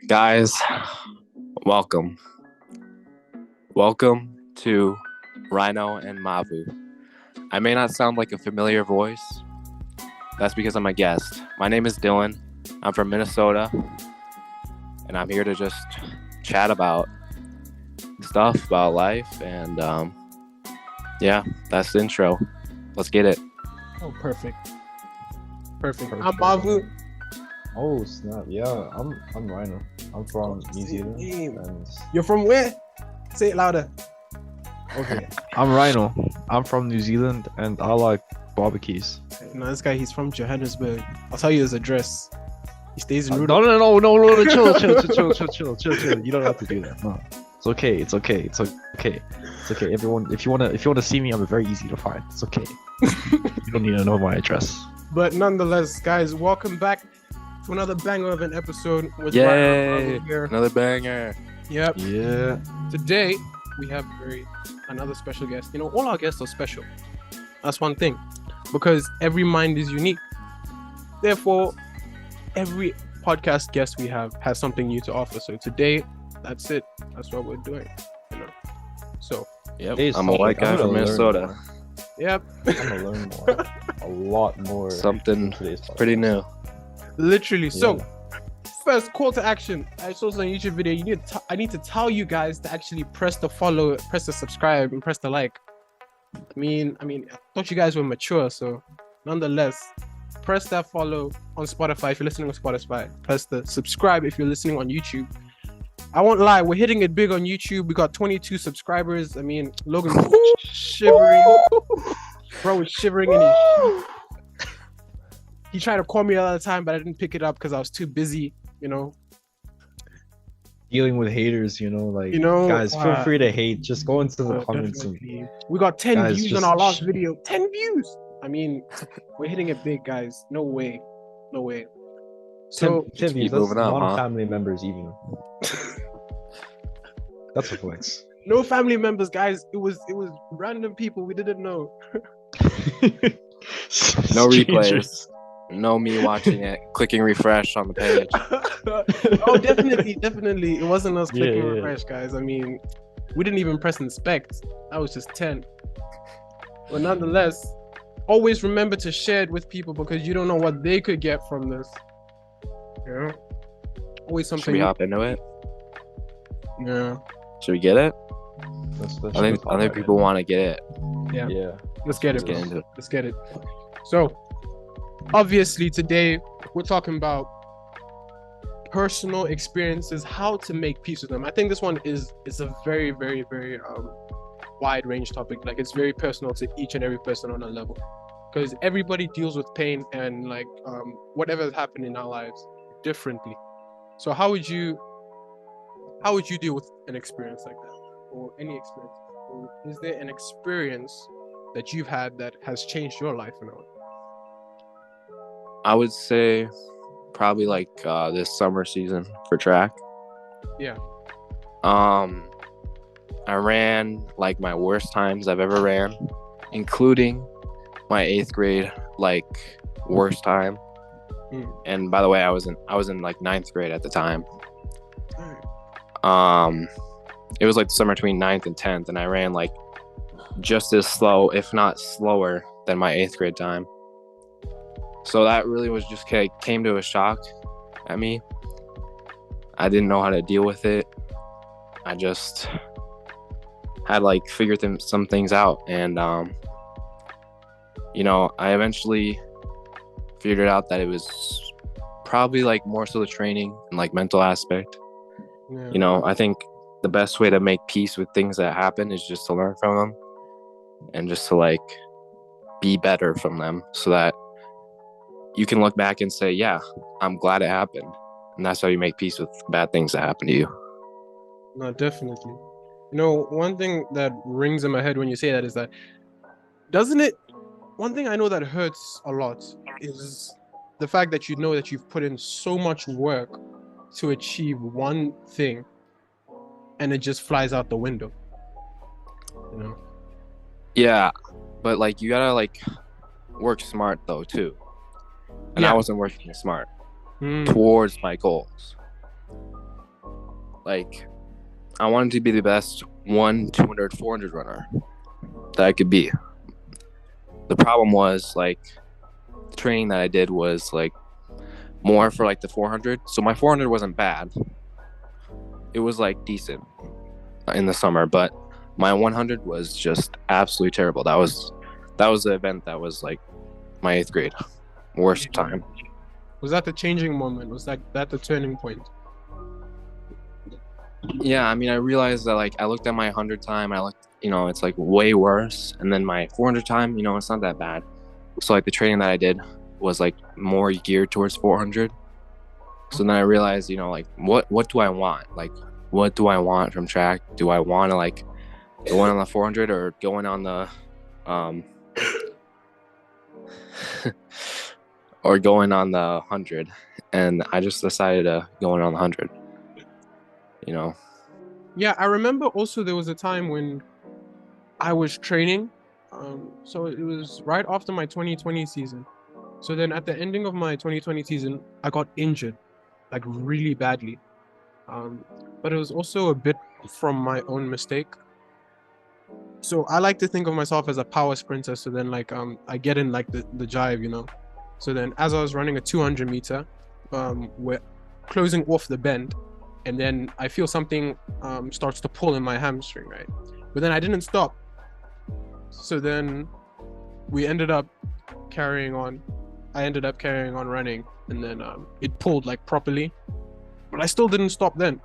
Guys, welcome. Welcome to Rhino and Mavu. I may not sound like a familiar voice. That's because I'm a guest. My name is Dylan. I'm from Minnesota. And I'm here to just chat about stuff, about life. And yeah, that's the intro. Let's get it. Oh, perfect. I'm Mavu. Oh snap! Yeah, I'm Rhino. I'm from New Zealand. And... You're from where? Say it louder. Okay, I'm Rhino. I'm from New Zealand, and I like barbecues. No, this guy, he's from Johannesburg. I'll tell you his address. He stays in No, chill. You don't have to do that. No, it's okay. Everyone, if you wanna see me, I'm very easy to find. It's okay. You don't need to know my address. But nonetheless, guys, welcome back to another banger of an episode with Yay! Rhino here. Another banger. Yep. Yeah. Today we have another special guest. You know, all our guests are special. That's one thing, because every mind is unique. Therefore, every podcast guest we have has something new to offer. So today, that's it. That's what we're doing. You know. So. Yep. Hey, I'm a white guy from Minnesota. Yep. I'm gonna learn more. A lot more. Something pretty new. Literally. Yeah. So, first call to action. I saw some YouTube video. I need to tell you guys to actually press the follow, press the subscribe, and press the like. I mean, I thought you guys were mature, so nonetheless, press that follow on Spotify if you're listening on Spotify. Press the subscribe if you're listening on YouTube. I won't lie, we're hitting it big on YouTube. We got 22 subscribers. I mean, Logan was shivering. Bro was shivering in his sheet. He tried to call me all the time, but I didn't pick it up because I was too busy, you know. Dealing with haters, like, guys, feel free to hate. Just go into the comments. We got 10 guys, views on our last video. 10 views. I mean, we're hitting it big, guys. No way. So 10 views. keep That's moving up, not huh? family members even. That's a flex. no family members, guys. It was random people we didn't know. No replays. No me watching it, clicking refresh on the page. Oh, definitely. It wasn't us clicking Yeah. refresh, guys. I mean, we didn't even press inspect. That was just 10. But nonetheless, always remember to share it with people because you don't know what they could get from this. You know? Always Should something. we hop into it? Yeah. Should we get it? I I think people want to get it. Yeah. Let's get it. Let's get into it. Let's get it. So, obviously, today we're talking about personal experiences, how to make peace with them. I think this one is a very, very, very wide range topic. Like, it's very personal to each and every person on a level, because everybody deals with pain and whatever has happened in our lives differently. So, how would you deal with an experience like that, or any experience? Or is there an experience that you've had that has changed your life in a way? I would say probably like this summer season for track. Yeah. I ran like my worst times I've ever ran, including my 8th grade worst time. And by the way, I was in like 9th grade at the time. It was like the summer between 9th and 10th, and I ran like just as slow, if not slower, than my 8th grade time. So that really was just came to a shock at me. I didn't know how to deal with it. I just had figured some things out, and I eventually figured out that it was probably more so the training and mental aspect. Yeah. I think the best way to make peace with things that happen is just to learn from them and just to be better from them, so that you can look back and say, yeah, I'm glad it happened. And that's how you make peace with bad things that happen to you. No, definitely. One thing that rings in my head when you say that is that, doesn't it? One thing I know that hurts a lot is the fact that you know that you've put in so much work to achieve one thing, and it just flies out the window. Yeah, but you gotta work smart though too. And I wasn't working smart towards my goals. like I wanted to be the best 200, 400 runner that I could be. The problem was like the training that I did was like more for like the 400. So my 400 wasn't bad. It was like decent in the summer, but my 100 was just absolutely terrible. That was the event that was like my 8th grade worst time. Was that the changing moment? Was that the turning point? Yeah, I mean, I realized that like I looked at my 100 time, I looked, it's like way worse, and then my 400 time, it's not that bad. So like the training that I did was like more geared towards 400. So then I realized, like what do I want? Like what do I want from track? Do I want to like going on the 400 or going on the or going on the 100? And I just decided to going on the 100. Yeah, I remember also there was a time when I was training. So it was right after my 2020 season. So then at the ending of my 2020 season, I got injured, like really badly. But it was also a bit from my own mistake. So I like to think of myself as a power sprinter. So then like I get in like the jive, So then as I was running a 200 meter, we're closing off the bend, and then I feel something starts to pull in my hamstring, right? But then I didn't stop. So then we ended up carrying on. I ended up carrying on running, and then it pulled like properly, but I still didn't stop then.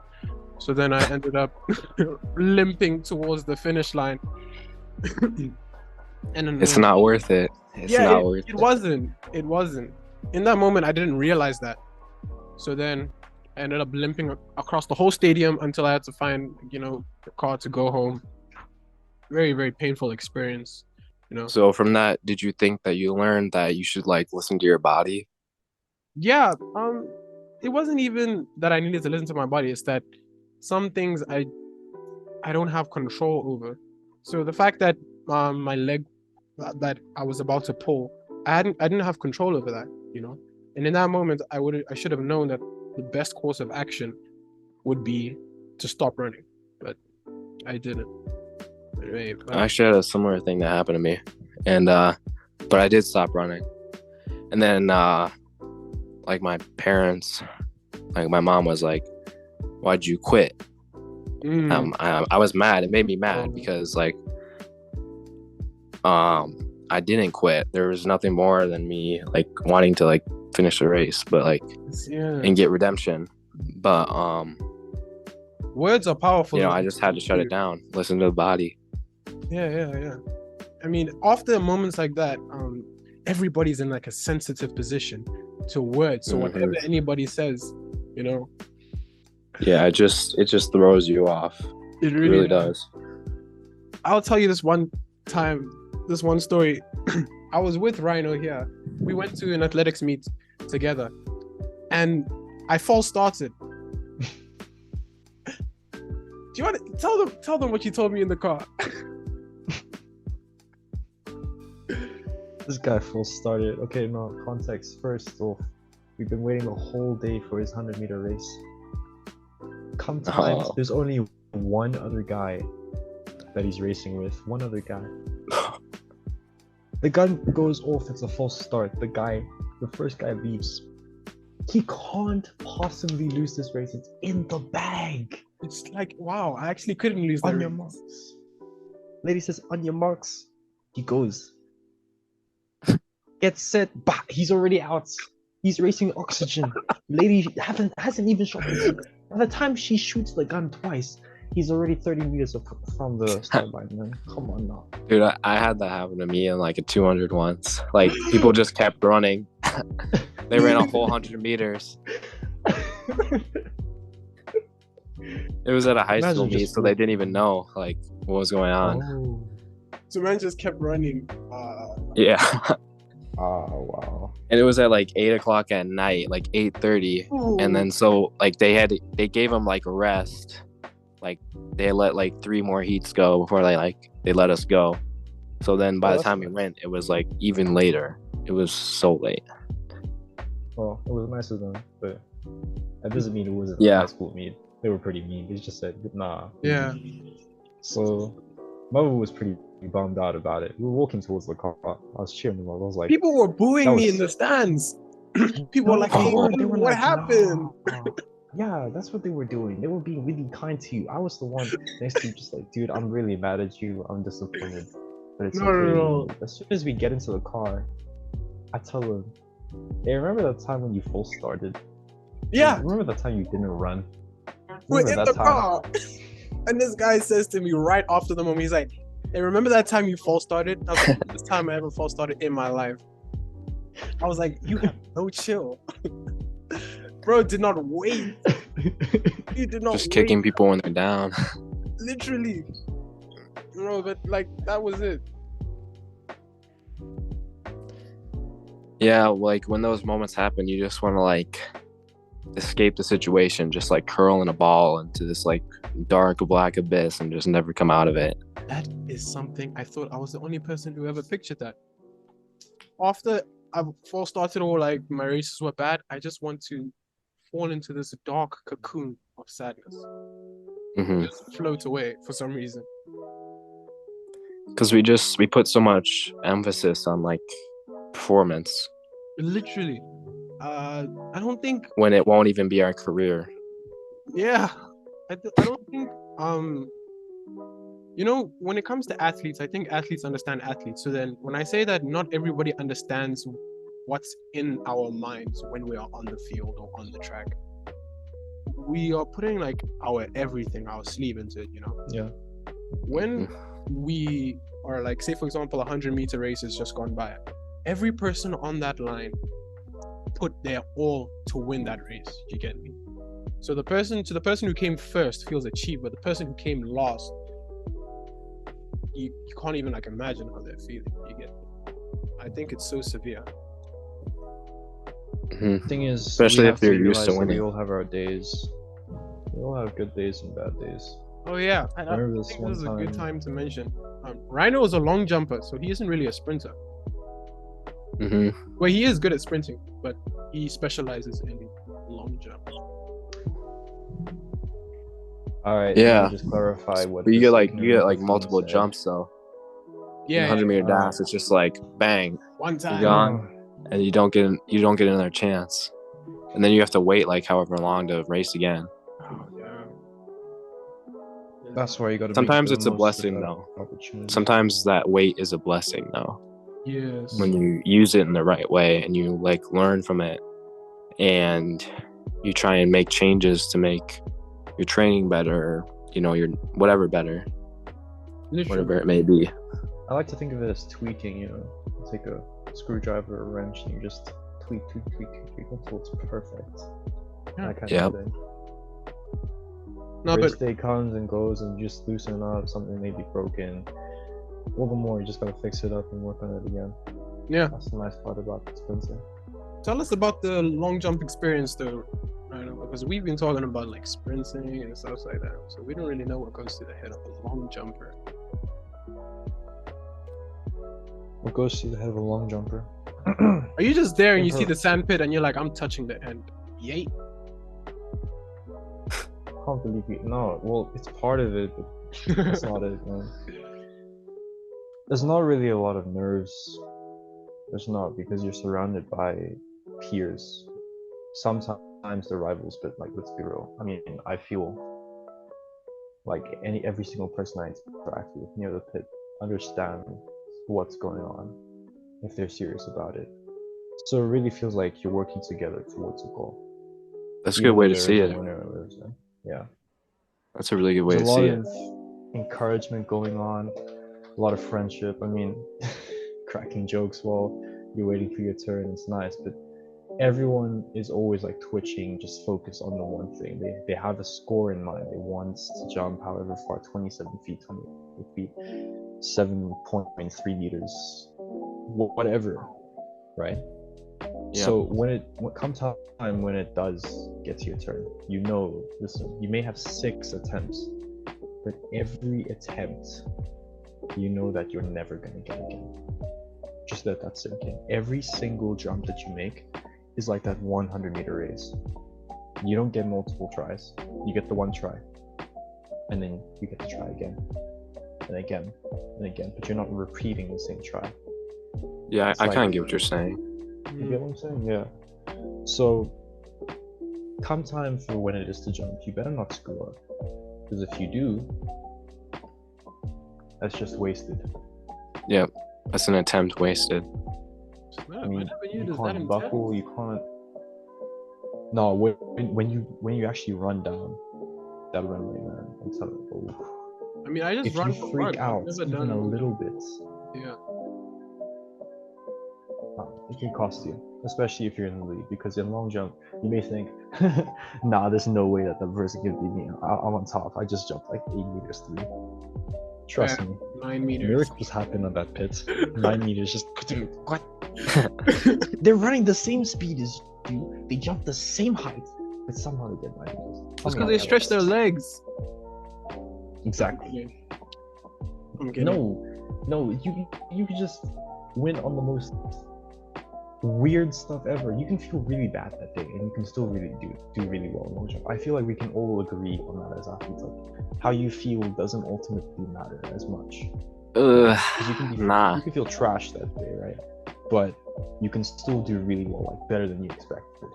So then I ended up limping towards the finish line. And then, it's not worth it. It wasn't. It wasn't. In that moment, I didn't realize that. So then I ended up limping across the whole stadium until I had to find, a car to go home. Very, very painful experience, So from that, did you think that you learned that you should like listen to your body? Yeah. It wasn't even that I needed to listen to my body. It's that some things I don't have control over. So the fact that my leg that I was about to pull, I didn't have control over that, And in that moment, I should have known that the best course of action would be to stop running, but I didn't. Anyway, I actually had a similar thing that happened to me, and but I did stop running, and then like my parents, like my mom was like, "Why'd you quit?" I was mad. It made me mad because like I didn't quit. There was nothing more than me like wanting to like finish the race, but like and get redemption. But words are powerful. I just had to shut it down, listen to the body. Yeah. I mean, after moments like that, everybody's in like a sensitive position to words. So whatever anybody says, Yeah, it just throws you off. It really does. I'll tell you this one story. I was with Rhino here. We went to an athletics meet together, and I false started. Do you want to tell them what you told me in the car? This guy false started. Okay, no context. First off, we've been waiting a whole day for his 100-meter race. Come time, there's only one other guy that he's racing with. One other guy. The gun goes off. It's a false start. The first guy leaves. He can't possibly lose this race. It's in the bag. It's like, wow, I actually couldn't lose that on race. Your marks. Lady says, on your marks. He goes. Gets set. Bah, he's already out. He's racing oxygen. Lady hasn't even shot his gun. By the time she shoots the gun twice, he's already 30 meters from the start line, man. Come on now. Dude, I had that happen to me in like a 200 once. Like, people just kept running. They ran a whole 100 meters. It was at a high school meet, so they didn't even know like what was going on. Oh. So man just kept running. Yeah. Oh wow. And it was at like 8:00 at night, like 8:30. And then so like they gave them like a rest. Like they let like 3 more heats go before they let us go. So then by the time we went, it was like even later. It was so late. Well, it was nicer than, but that doesn't mean it wasn't a high school meet. they were pretty mean. They just said, nah. Yeah. So Mo was pretty bummed out about it. We were walking towards the car. I was cheering them on. I was like, People were booing that me was- in the stands. People were like, they "Hey, were what like, happened?" "Nah." Yeah, that's what they were doing. They were being really kind to you. I was the one next to you, just like, dude, I'm really mad at you. I'm disappointed, but it's No, okay. no. As soon as we get into the car, I tell them, hey, remember that time when you full started? Yeah, Remember that time you didn't run? we're Remember in that the time? car, and this guy says to me right after the moment, he's like, "Hey, remember that time you false started?" I was like, "This time I ever false started in my life." I was like, "You have no chill." Bro did not wait. He did not Just wait. kicking people when they're down. Literally. No, but like that was it. Yeah, like when those moments happen, you just want to like escape the situation, just like curl in a ball into this like dark black abyss and just never come out of it. That is something I thought I was the only person who ever pictured that. After I false started or like my races were bad, I just want to fall into this dark cocoon of sadness. Hmm Just float away for some reason. Because we put so much emphasis on like performance Literally. I don't think when it won't even be our career. yeah. I don't think you know, when it comes to athletes, I think athletes understand athletes. So then when I say that not everybody understands what's in our minds when we are on the field or on the track, we are putting like our everything, our sleeve into it, you know? Yeah. When we are like, say for example, 100-meter race has just gone by, every person on that line put their all to win that race. You get me? So the person who came first feels achieved, but the person who came last, you can't even like imagine how they're feeling. You get me? I think it's so severe. Hmm Thing is, Especially we if have to you're used realize to that winning. we all have our days. We all have good days and bad days. Oh yeah, I Remember this think one this is a good time? time to mention. Rhino is a long jumper, so he isn't really a sprinter. hmm Well, he is good at sprinting, but he specializes in long jump. All right. Yeah. Let me just clarify what. But you this get like ignorant thing multiple said. jumps though. In Yeah, 100 meter Alright. dash, it's just like bang, one you're time. gone, and you don't get another chance, and then you have to wait like however long to race again. Oh, yeah. That's why you got to. Sometimes it's a blessing though. Opportunity. Sometimes that wait is a blessing though, Yes. when you use it in the right way and you like learn from it, and you try and make changes to make your training better, you know, your whatever better, Literally. whatever it may be. I like to think of it as tweaking. You know, you take a screwdriver or a wrench and you just tweak until it's perfect. Yeah. That kind Yep. of thing. No, Race but day comes and goes and you just loosen up. Something may be broken. A little more, you just gotta fix it up and work on it again. yeah. That's the nice part about sprinting. Tell us about the long jump experience though, right now, because we've been talking about like sprinting and stuff like that. So we don't really know what goes through the head of a long jumper. What goes through the head of a long jumper? Are you just there and It you see the hurts. sand pit and you're like, I'm touching the end? Yay. Can't believe it. No, well, it's part of it, but that's not it, man. There's not really a lot of nerves. There's not, because you're surrounded by peers. Sometimes they're rivals, but like, let's be real. I mean, I feel like every single person I interact with near the pit understand what's going on if they're serious about it. So it really feels like you're working together towards a goal. That's a Even good way though to there see is a it. winner and loser. Yeah. That's a really good way There's to a lot see it. of encouragement going on, a lot of friendship. I mean, cracking jokes while you're waiting for your turn. It's nice, but everyone is always like twitching, just focused on the one thing. They have a score in mind. They want to jump however far, 27 feet, 28 feet, 7.3 meters, whatever, right? Yeah. So when comes time when it does get to your turn, you know, listen, you may have 6 attempts, but every attempt, you know that you're never gonna get again. Just let that sink in. Every single jump that you make is like that 100-meter race. You don't get multiple tries. you get the one try, and then you get to try again, and again, and again. But you're not repeating the same try. Yeah, It's I like- kind of get what you're saying. You get what I'm saying? Yeah. So, come time for when it is to jump, you better not screw up. Because if you do, that's just wasted. That's an attempt wasted. Man, I mean, never knew you it was that can't intense. buckle, you can't. No, when you actually run down that runway, man, I'm telling you, I mean, I just if run you for freak fun. out I've never even done a little bit, Yeah. it can cost you, especially if you're in the lead. Because in long jump, you may think, nah, there's no way that the person can beat me. I'm on top. I just jumped like 8 meters through. Trust me. 9 meters. Miracles happen on that pit. 9 meters, just what? They're running the same speed as you. They jump the same height, but somehow they get 9 meters. Just because they stretch their legs. Exactly. I'm kidding. No, you can just win on the most weird stuff ever. You can feel really bad that day, and you can still really do really well in long jump. I feel like we can all agree on that as athletes. Like, how you feel doesn't ultimately matter as much. Ugh, 'Cause you can nah. you can feel trash that day, right? But you can still do really well, like better than you expected.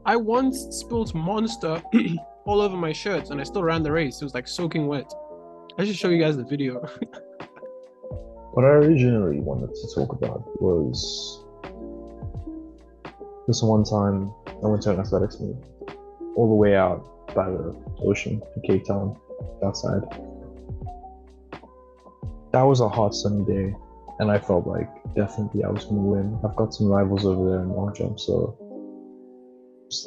I once spilled Monster all over my shirts, and I still ran the race. It was like soaking wet. I should show you guys the video. What I originally wanted to talk about was this one time I went to an athletics meet all the way out by the ocean in Cape Town, outside. That was a hot sunny day, and I felt like definitely I was gonna win. I've got some rivals over there in long jump, so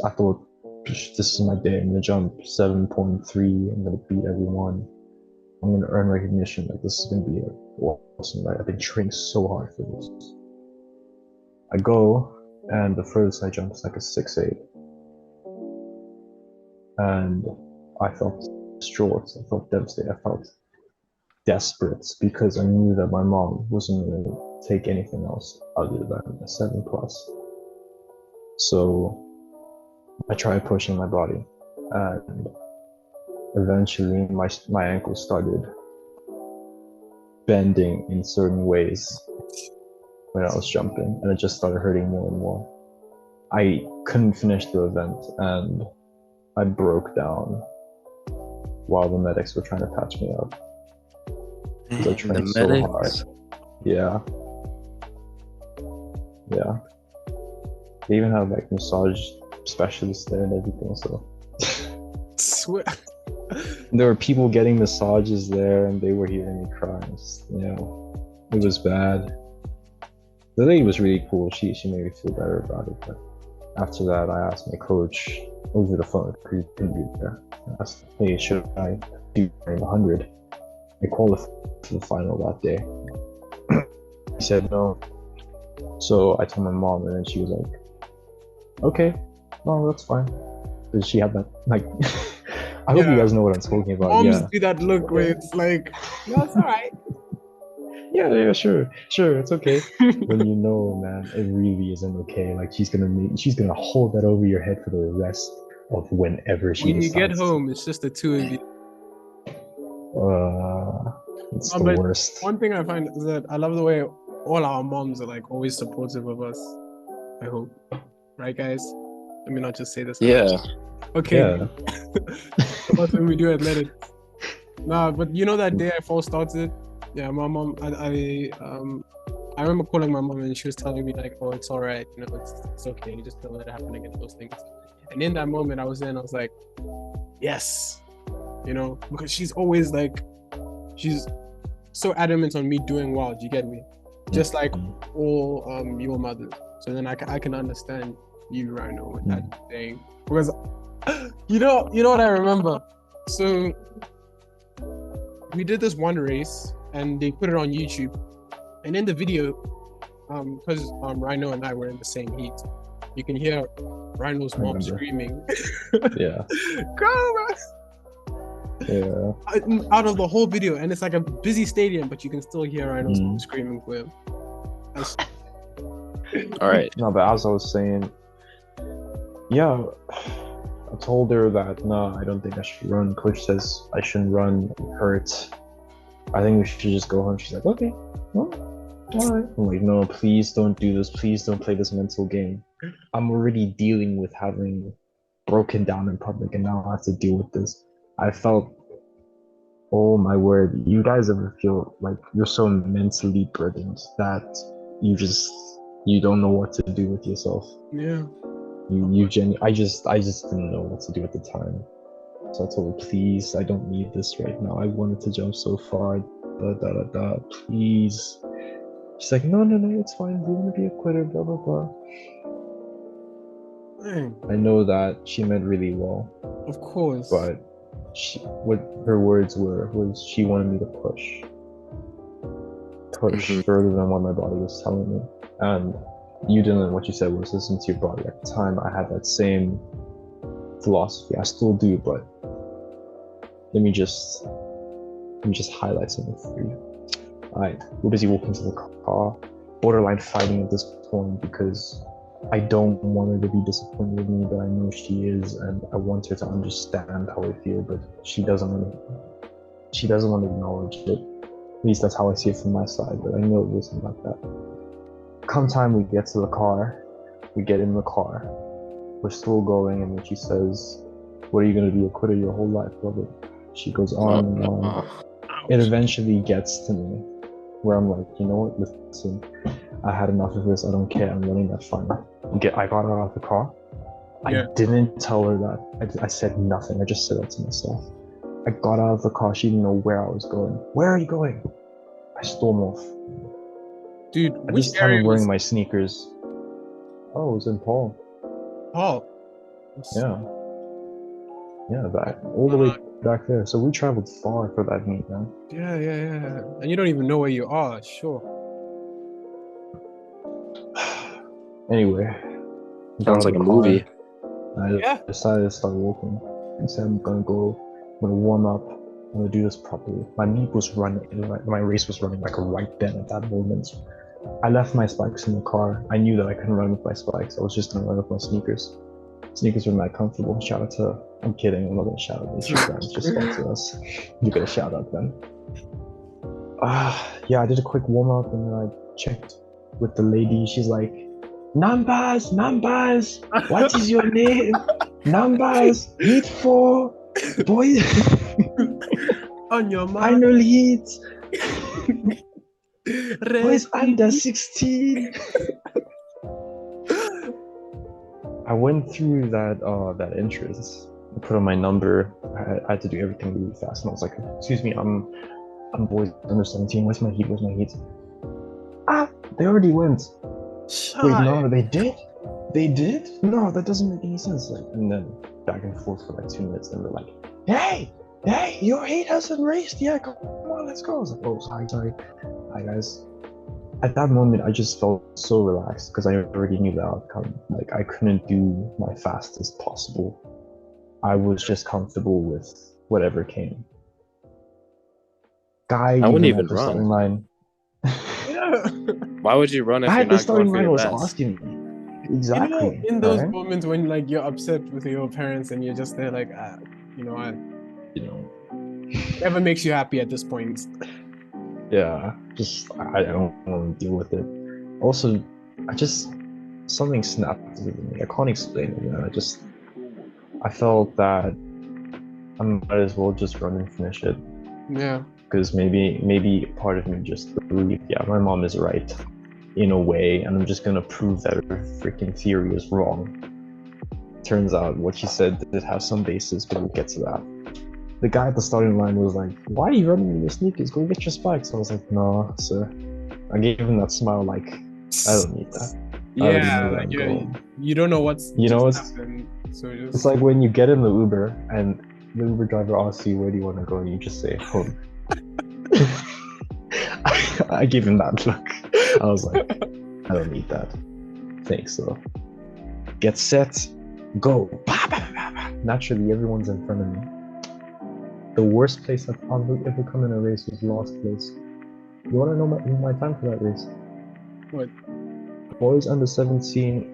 I thought this is my day. I'm gonna jump 7.3. I'm gonna beat everyone. I'm gonna earn recognition. Like, this is gonna be awesome. Right? I've been training so hard for this. I go, and the furthest I jump is like a 6.8, and I felt distraught. I felt devastated. I felt desperate because I knew that my mom wasn't gonna take anything else other than a 7+. So I tried pushing my body, and eventually my ankle started bending in certain ways when I was jumping, and it just started hurting more and more. I couldn't finish the event, and I broke down while the medics were trying to patch me up. 'Cause I trained so hard. Yeah. They even have like massage specialists there and everything, so Swear. there were people getting massages there, and they were hearing me cry. It was bad. The lady was really cool. She made me feel better about it. But after that, I asked my coach over the phone because he couldn't be there. I asked, "Hey, should I do 100?" I qualified for the final that day. He said no. So I told my mom, and then she was like, "Okay, no, that's fine." Because she had that like. I hope you guys know what I'm talking about. Moms Yeah. do that look where it's like, no, it's alright. Yeah, sure, it's okay. When you know, man, it really isn't okay. Like, she's gonna hold that over your head for the rest of whenever she When you decides. get home, it's just the two of you. It's Oh, the but worst. One thing I find is that I love the way all our moms are like always supportive of us. I hope. Right, guys? Let me not just say this. Yeah. Okay. Yeah. About when we do athletics. Nah, but you know that day I first started? Yeah, my mom, I remember calling my mom, and she was telling me like, "Oh, it's all right, you know, it's okay, you just don't let it happen again, those things." And in that moment, I was there, and I was like, "Yes," you know, because she's always like, she's so adamant on me doing well. Do you get me? Just like all your mothers. So then I can understand you right now with that thing, because you know what I remember. So we did this one race, and they put it on YouTube. And in the video, because Rhino and I were in the same heat, you can hear Rhino's mom remember. screaming, Yeah. "Go, man!" Yeah. Out of the whole video, and it's like a busy stadium, but you can still hear Rhino's mom Mhm. screaming for him. That's- All right. No, but as I was saying, yeah, I told her that no, I don't think I should run. Coach says I shouldn't run. I'm hurt. I think we should just go home. She's like, okay, well, all right. I'm like, no, please don't do this. Please don't play this mental game. I'm already dealing with having broken down in public, and now I have to deal with this. I felt, oh my word, you guys ever feel like you're so mentally burdened that you don't know what to do with yourself? Yeah. I just didn't know what to do at the time. So I told her, please, I don't need this right now. I wanted to jump so far. Please. She's like, no, it's fine. We're gonna be a quitter, blah blah blah. Dang. I know that she meant really well, Of course. but what her words were was she wanted me to push further than what my body was telling me. And you didn't. What you said was listen to your body. At the time, I had that same philosophy. I still do, but let me just highlight something for you. Alright, we're busy walking to the car, borderline fighting at this point because I don't want her to be disappointed with me, but I know she is, and I want her to understand how I feel, but she doesn't want to acknowledge it. At least that's how I see it from my side, but I know it wasn't like that. Come time we get to the car, we get in the car, we're still going, and then she says, what are you going to be, a quitter your whole life, brother? She goes on and on. It eventually gets to me where I'm like, you know what, listen, I had enough of this, I don't care, I'm running that final. I got her out of the car. Yeah. I didn't tell her that. I said nothing, I just said that to myself. I got out of the car, she didn't know where I was going. Where are you going? I storm off. Dude, At which this time area I'm wearing was my sneakers. Oh, it was in Paul. Paul? Yeah. Yeah, all the way back there. So we traveled far for that meet, man. Yeah. And you don't even know where you are, sure. Anyway. Sounds like a movie. I decided to start walking. I said I'm gonna warm up, I'm gonna do this properly. My meet was running, my race was running like right then at that moment. I left my spikes in the car. I knew that I couldn't run with my spikes. I was just gonna run with my sneakers. Sneakers were not comfortable. Shout out to, I'm kidding, I'm not gonna shout out Instagram, just sponsor us. You get a shout out then. Yeah, I did a quick warm up and then I checked with the lady. She's like, Numbers, what is your name? Numbers, heat 4, boys. On your mind. Final heat. Boys under 16. I went through that entrance. I put on my number. I had to do everything really fast, and I was like, "Excuse me, I'm boys under 17. Where's my heat? Ah, they already went. Wait, no, they did. They did? No, that doesn't make any sense. Like, and then back and forth for like 2 minutes, and they're like, "Hey, your heat hasn't raced yet. Come on, let's go." I was like, "Oh, sorry. Hi guys." At that moment, I just felt so relaxed because I already knew the outcome. Like, I couldn't do my fastest possible. I was just comfortable with whatever came. Guy, I wouldn't even run. Line. Yeah. Why would you run if you're the not going starting for line your was best? asking me. Exactly. In those moments when like you're upset with your parents and you're just there like, whatever makes you happy at this point. Yeah, just I don't want to deal with it. Also, something snapped with me. I can't explain it. You know, I felt that I might as well just run and finish it. Yeah. Because maybe part of me just believed, yeah, my mom is right in a way, and I'm just gonna prove that her freaking theory is wrong. Turns out what she said did have some basis, but we'll get to that. The guy at the starting line was like, "Why are you running in your sneakers? Go get your spikes." I was like, "No, sir." I gave him that smile, like, I don't need that. Yeah, like you don't know what's happened, so it's like when you get in the Uber and the Uber driver asks you, "Where do you want to go?" and you just say, "Home." I gave him that look. I was like, I don't need that. Thanks, though. Get set, go. Naturally, everyone's in front of me. The worst place I've ever come in a race was last place. You want to know my time for that race? What? Boys under 17,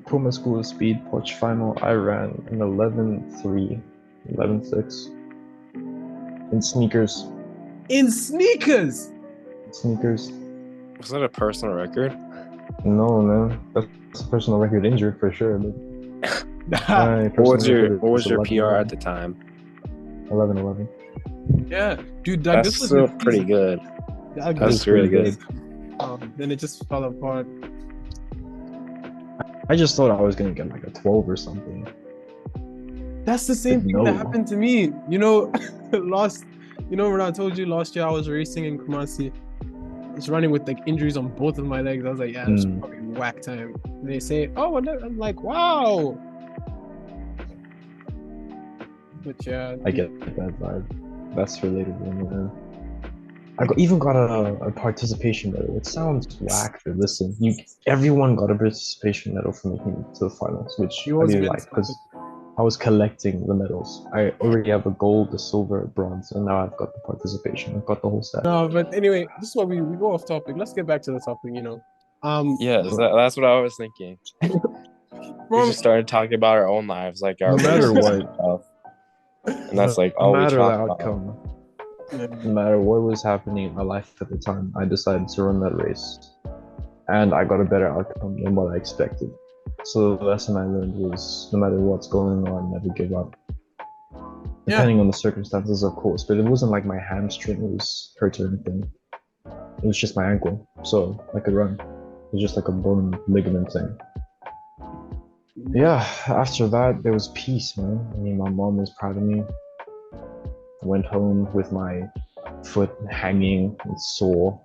Puma School of Speed, Porsche final. I ran an 11.3, 11.6 in sneakers. In sneakers. Sneakers. Was that a personal record? No, man. That's a personal record injured for sure. But my What was personal record your is PR at the time? 11.11. Yeah, dude, like, That's this was still the pretty season. good. That That's It's really pretty good. Then it just fell apart. I just thought I was gonna get like a 12 or something. That's the same But thing that no. happened to me. When I told you last year I was racing in Kumasi, I was running with like injuries on both of my legs. I was like, yeah, it's probably whack time. And they say, oh, and I'm like, wow. But yeah, I get that vibe. That's relatable, man. Even got a participation medal. It sounds whack, but listen, everyone got a participation medal for making it to the finals, which you I was really meant like because I was collecting the medals. I already have a gold, a silver, a bronze, and now I've got the participation. I've got the whole set. No, but anyway, this is what we go off topic. Let's get back to the topic. Yeah, that's what I was thinking. We just started talking about our own lives, like our No matter races what. and stuff. And that's like No all we matter the talk about. outcome, no matter what was happening in my life at the time, I decided to run that race, and I got a better outcome than what I expected. So the lesson I learned was, no matter what's going on, never give up. Depending on the circumstances, of course, but it wasn't like my hamstring was hurt or anything. It was just my ankle, so I could run. It was just like a bone ligament thing. Yeah, after that, there was peace, man. I mean, my mom was proud of me. I went home with my foot hanging and sore.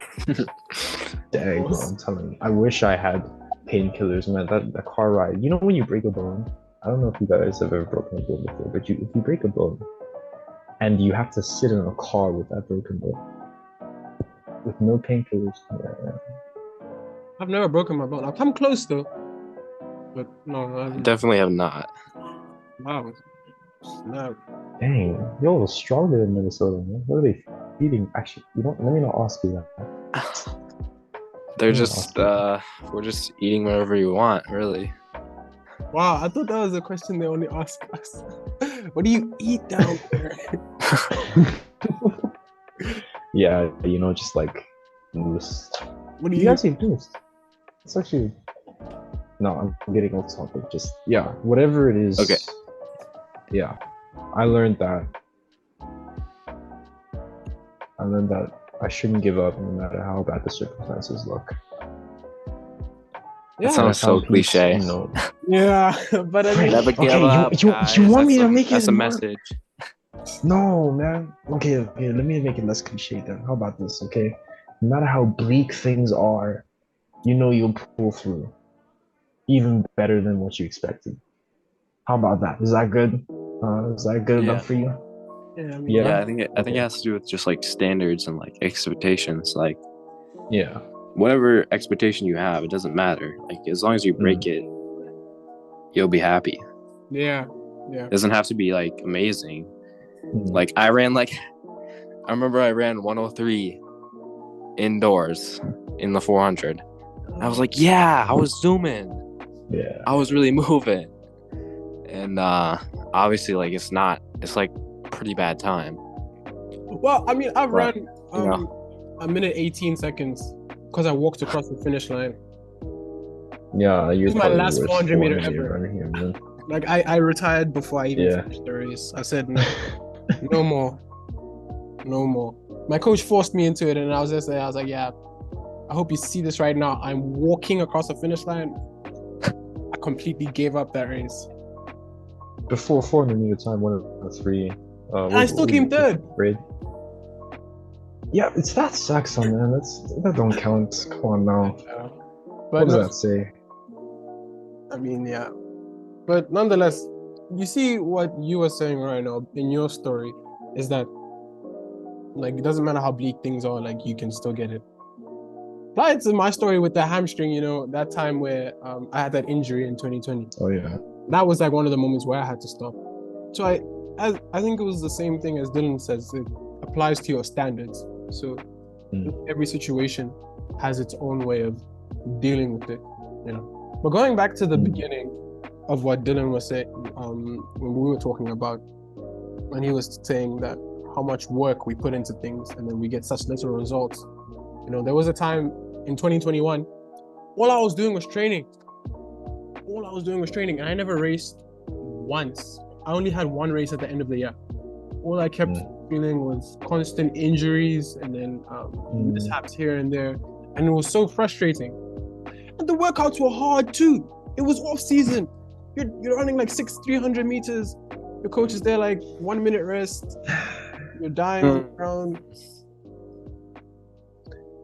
Dang, bro, I'm telling you. I wish I had painkillers, man. That car ride. You know when you break a bone? I don't know if you guys have ever broken a bone before, but if you break a bone and you have to sit in a car with that broken bone with no painkillers, yeah. I've never broken my bone. I've come close though, but no, I haven't. Definitely have not. Wow. No. Dang, you're stronger in Minnesota, man. What are they feeding? Actually, you don't. Let me not ask you that. They're Yeah, just we're just eating whatever you want, really. Wow, I thought that was a question they only ask us. What do you eat down there? Yeah, just like boost. What do You you guys eat boost? It's actually. No, I'm getting off topic. Just whatever it is. Okay. Yeah, I learned that I shouldn't give up no matter how bad the circumstances look. That sounds so cliche. No. Yeah, but I mean, Never give Okay, up, you guys. want me That's to make it That's a more- message. No, man. Okay, let me make it less cliche then. How about this, okay? No matter how bleak things are, you'll pull through. Even better than what you expected. How about that? Is that good? Is that good Yeah. enough for you? yeah, I mean, Yeah. Yeah, I think it has to do with just like standards and like expectations. Like Yeah. whatever expectation you have, it doesn't matter. Like as long as you break it, you'll be happy. yeah. It doesn't have to be like amazing. Mm. Like I remember I ran 103 indoors in the 400. I was like, yeah, I was zooming. Yeah. I was really moving. And obviously like it's like pretty bad time. Well, I mean, I've But, run you a minute 18 seconds because I walked across the finish line. Yeah, you're This is my probably last the worst 400 meter 400 ever. runner here, man. Like I retired before I even Yeah. finished the race. I said no, no more, no more. My coach forced me into it, and I was just there. I was like, yeah. I hope you see this right now. I'm walking across the finish line. I completely gave up that race. Before 400 meter time, 103. I still came third. Grade. Yeah, it's that sucks, man. That don't count. Come on now. But What does no, that say? I mean, yeah. But nonetheless, you see what you were saying right now in your story is that, like, it doesn't matter how bleak things are, like, you can still get it. Apply it to my story with the hamstring, that time where I had that injury in 2020. Oh yeah. That was like one of the moments where I had to stop. So I think it was the same thing as Dylan says. It applies to your standards. So every situation has its own way of dealing with it. But going back to the beginning of what Dylan was saying, when we were talking about, when he was saying that how much work we put into things and then we get such little results. You know, there was a time in 2021, all I was doing was training. And I never raced once. I only had one race at the end of the year. All I kept feeling was constant injuries and then mishaps here and there. And it was so frustrating. And the workouts were hard too. It was off season. You're running like 300 meters. Your coach is there like 1 minute rest. You're dying on the ground.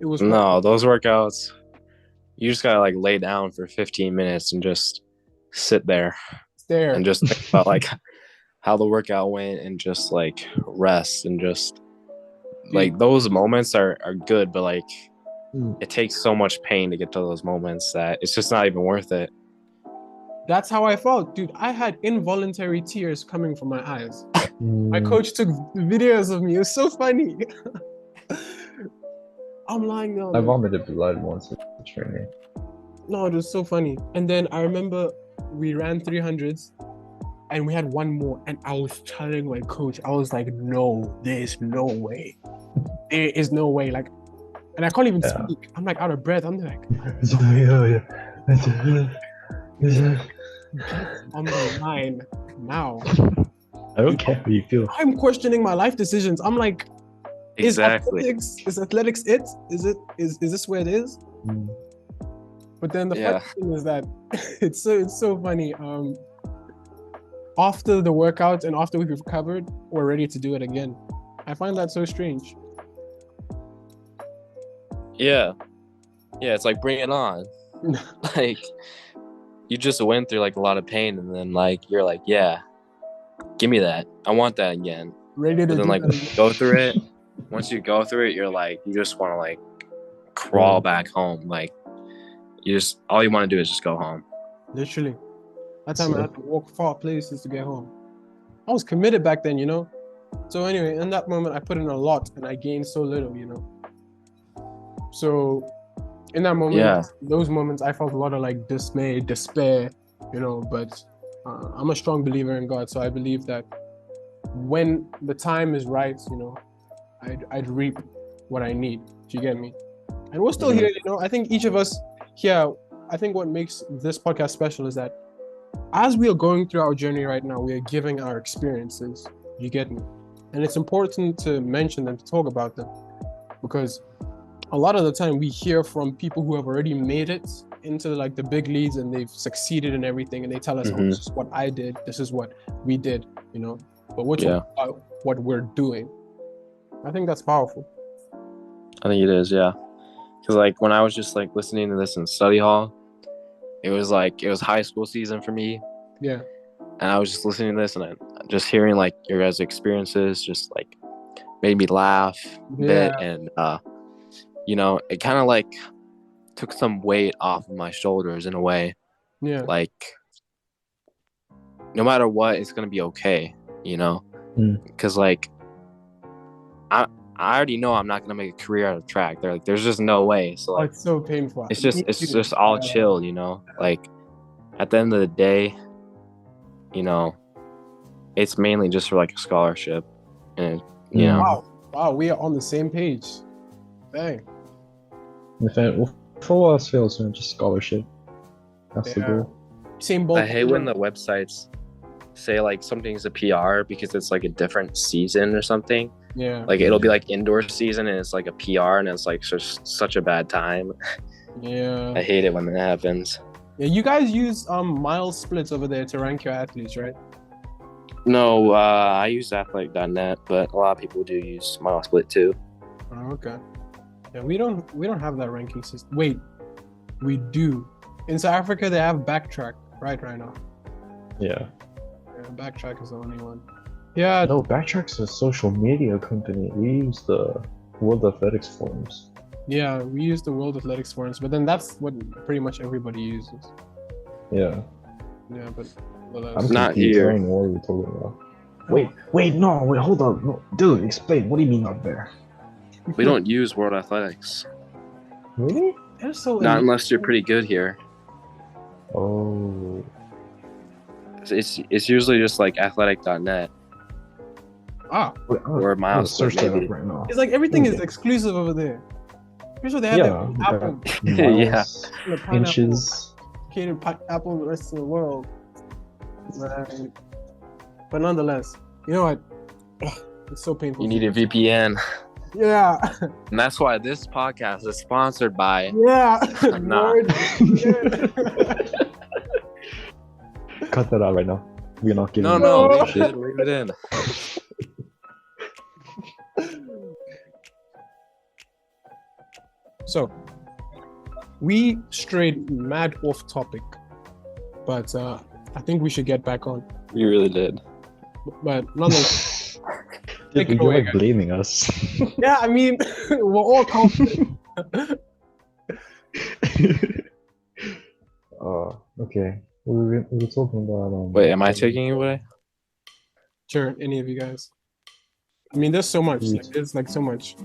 It was no, those workouts. You just gotta like lay down for 15 minutes and just sit there and just think about like how the workout went and just like rest and just like those moments are good, but like it takes so much pain to get to those moments that it's just not even worth it. That's how I felt, dude. I had involuntary tears coming from my eyes. My coach took videos of me. It was so funny. I'm lying there. I vomited blood once in training. No, it was so funny. And then I remember we ran 300s and we had one more. And I was telling my coach, I was like, no, there's no way. There is no way. Like, and I can't even speak. I'm like out of breath. I'm like, on the line now. I don't care how you feel. I'm questioning my life decisions. I'm like, exactly. Is athletics it? Is this where it is? But then the funny thing is that it's so funny. After the workout and after we've recovered, we're ready to do it again. I find that so strange. Yeah, it's like bring it on. Like you just went through like a lot of pain, and then like you're like, yeah, give me that. I want that again. Ready to but then like go through it. Once you go through it, you're like, you just want to like crawl back home. Like all you want to do is just go home. Literally. That time I had to walk far places to get home. I was committed back then, you know? So anyway, in that moment, I put in a lot and I gained so little, you know? So in that moment, those moments, I felt a lot of like dismay, despair, you know? But I'm a strong believer in God. So I believe that when the time is right, you know, I'd reap what I need. Do you get me? And we're still here, you know? I think each of us here, I think what makes this podcast special is that as we are going through our journey right now, we are giving our experiences. You get me? And it's important to mention them, to talk about them, because a lot of the time we hear from people who have already made it into like the big leagues and they've succeeded in everything, and they tell us, oh, this is what I did, this is what we did, you know? But we're talking about what we're doing. I think that's powerful. I think it is, yeah. Because like when I was just like listening to this in study hall, it was high school season for me. Yeah. And I was just listening to this and just hearing like your guys' experiences just like made me laugh a bit. And, you know, it kind of like took some weight off of my shoulders in a way. Yeah. Like no matter what, it's going to be okay, you know? Because like I already know I'm not gonna make a career out of track. There's just no way. So like, it's so painful. It's just all chill, you know. Like at the end of the day, you know, it's mainly just for like a scholarship, and you know. Wow, we are on the same page. Dang. For all else fails, just scholarship. That's the goal. Same boat. I hate when the websites say like something's a PR because it's like a different season or something. Yeah. Like it'll be like indoor season and it's like a PR and it's like just such a bad time. Yeah. I hate it when that happens. Yeah, you guys use mile splits over there to rank your athletes, right? No, I use athletic.net, but a lot of people do use mile split too. Oh, okay. Yeah, we don't have that ranking system. Wait, we do. In South Africa, they have Backtrack right now. Yeah. Backtrack is the only one. Yeah. No, Backtrack's a social media company. We use the World Athletics forums. Yeah, we use the World Athletics forums, but then that's what pretty much everybody uses. Yeah. Yeah, but I'm not here. I don't know what we're talking about. Wait, hold on. No, dude, explain. What do you mean not there? We don't use World Athletics. Really? They're so not unless you're pretty good here. Oh. It's usually just like athletic.net Ah, or Miles search Split, that maybe. up right now. it's like everything is Okay. exclusive over there. Pretty sure they have their own Apple. Yeah. Miles, The pineapple. inches. Catered Apple the rest of the world. But nonetheless, you know what? Ugh, it's so painful. You need a VPN. Yeah. And that's why this podcast is sponsored by Yeah. Nah. Lord. Cut that out right now. We're not giving. No, you leave it in. So, we strayed mad off topic, but I think we should get back on. You really did. But nonetheless, Yeah, take it you're away, like guys. blaming us. Yeah, I mean, we're all confident. Okay. We were talking about. Wait, am I taking it away? Sure, any of you guys. I mean, there's so much. Please. Like, there's like so much.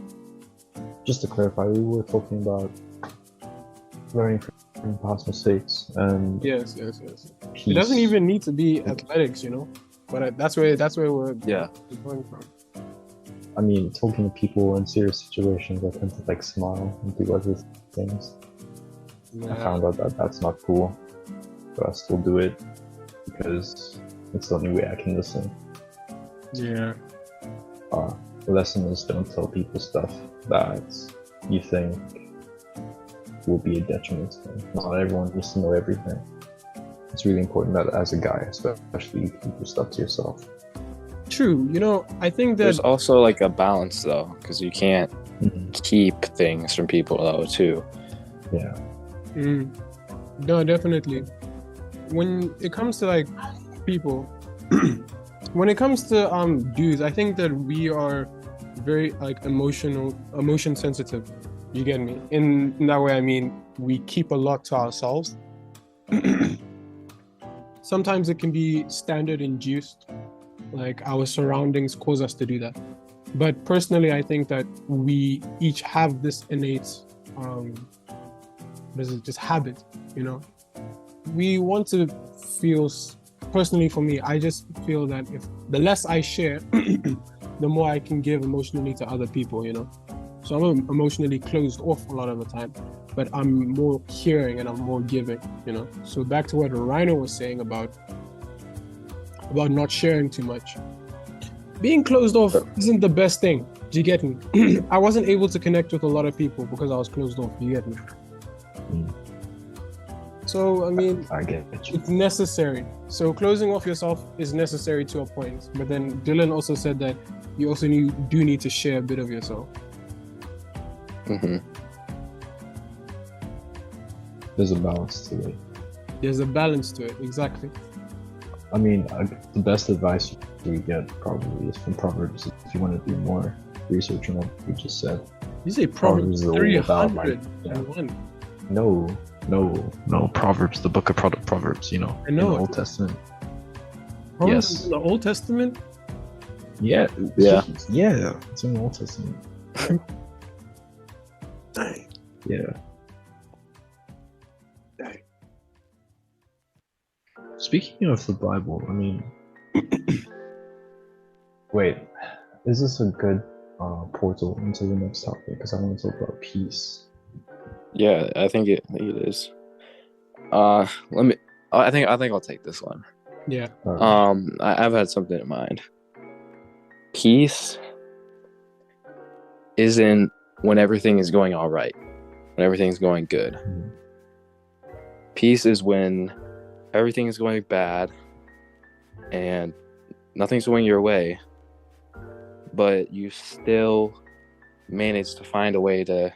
Just to clarify, we were talking about learning from past mistakes and Yes. peace. It doesn't even need to be athletics, you know. But that's where we're Yeah. going from. I mean, talking to people in serious situations, I tend to like smile and do other things. I found out that that's not cool, but I still do it because it's the only way I can listen. Yeah. The lesson is don't tell people stuff that you think will be a detriment to them. Not everyone needs to know everything. It's really important that as a guy, especially, you keep your stuff to yourself. True. You know, I think that There's also like a balance though, because you can't keep things from people though too. Yeah. No, definitely. When it comes to like people, when it comes to dudes, I think that we are very like emotion sensitive. You get me? In that way, I mean we keep a lot to ourselves. Sometimes it can be standard induced, like our surroundings cause us to do that. But personally, I think that we each have this innate just habit, you know. We want to feel, personally for me, I just feel that if the less I share, the more I can give emotionally to other people, you know. So I'm emotionally closed off a lot of the time, but I'm more hearing and I'm more giving, you know. So back to what Rhino was saying about not sharing too much. Being closed off isn't the best thing. Do you get me? I wasn't able to connect with a lot of people because I was closed off. Do you get me? So, I mean, I get you. it's necessary. So closing off yourself is necessary to a point. But then Dylan also said that you also do need to share a bit of yourself. Mm-hmm. There's a balance to it. There's a balance to it, exactly. I mean, the best advice you get probably is from Proverbs. If you want to do more research on what we just said. You say Proverbs is all about, like, 301. No. Proverbs, the book of Proverbs. You know, I know. in the Old Testament. Proverbs Yes. in the Old Testament? Yeah. Yeah. Yeah. It's in the Old Testament. Yeah. Speaking of the Bible, I mean, wait, is this a good portal into the next topic? Because I want to talk about peace. Yeah, I think it is. Let me. I think I'll take this one. Yeah. I've had something in mind. Peace isn't when everything is going all right, when everything's going good. Mhm. Peace is when everything is going bad and nothing's going your way, but you still manage to find a way to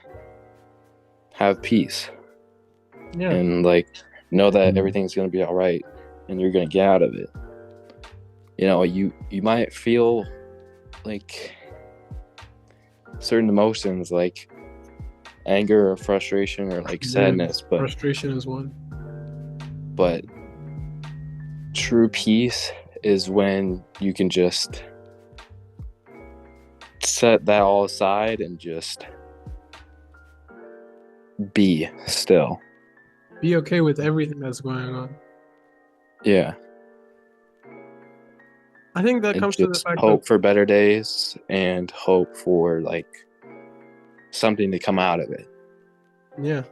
have peace Yeah. and like know that everything's going to be all right and you're going to get out of it. You know, you might feel like certain emotions like anger or frustration or like sadness, but Frustration is one. true peace is when you can just set that all aside and just be still. Be okay with everything that's going on. Yeah. I think that And comes to the just fact hope of, for better days and hope for like something to come out of it. yeah,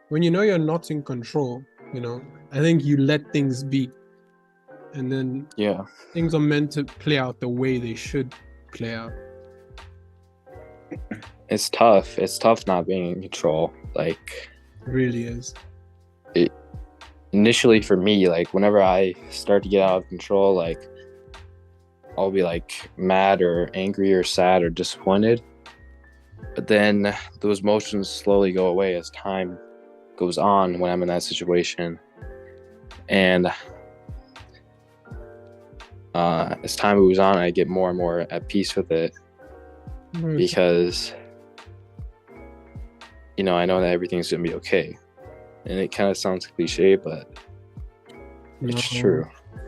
when you know you're not in control, I think you let things be, and then Yeah. things are meant to play out the way they should play out. It's tough. It's tough not being in control. Like It really is. initially for me, like whenever I start to get out of control, like I'll be like mad or angry or sad or disappointed. But then those emotions slowly go away as time goes on when I'm in that situation. And as time moves on, I get more and more at peace with it because, I know that everything's going to be okay. And it kind of sounds cliche, but it's true.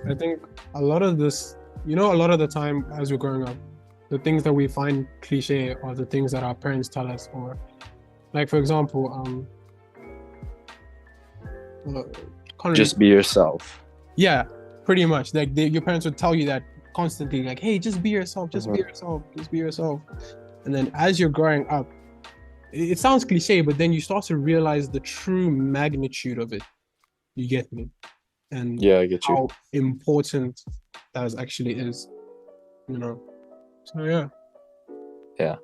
I think a lot of this, a lot of the time as we're growing up, the things that we find cliche are the things that our parents tell us, or like, for example, Just be yourself. Yeah, pretty much. Like your parents would tell you that constantly, like, hey, just be yourself, just be yourself, just be yourself. And then as you're growing up, it sounds cliche, but then you start to realize the true magnitude of it. You get me? And Yeah, I get you. how important that actually is, So yeah. Yeah.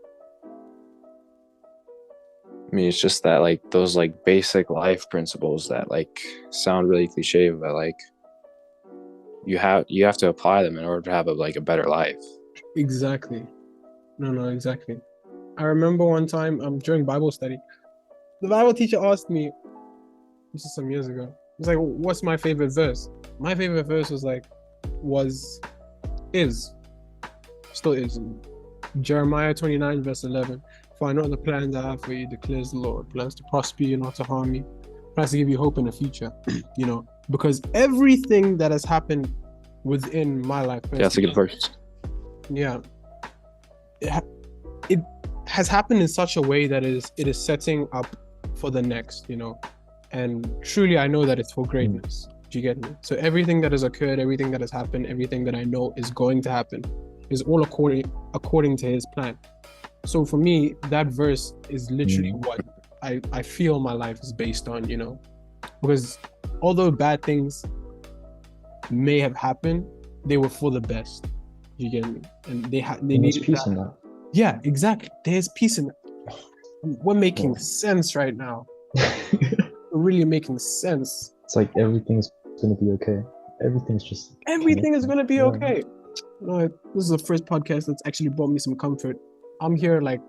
I mean, it's just that like those like basic life principles that like sound really cliche, but like you have to apply them in order to have a better life. Exactly. No, exactly. I remember one time during Bible study, the Bible teacher asked me, this is some years ago, he was like, what's my favorite verse? My favorite verse still is, Jeremiah 29 verse 11. For I know the plans I have for you, declares the Lord, plans to prosper you, not to harm you, plans to give you hope in the future. Because everything that has happened within my life, Yeah, that's a good verse. Yeah, it has happened in such a way that it is setting up for the next, and truly I know that it's for greatness. Do you get me? So everything that has occurred, everything that has happened, everything that I know is going to happen is all according to his plan. So for me, that verse is literally what I feel my life is based on, because although bad things may have happened, they were for the best. You get me? And they need peace in that. Yeah, exactly. There's peace in it. We're making sense right now. We're really making sense. It's like everything's gonna be okay. Everything is gonna be okay. No, this is the first podcast that's actually brought me some comfort. I'm here like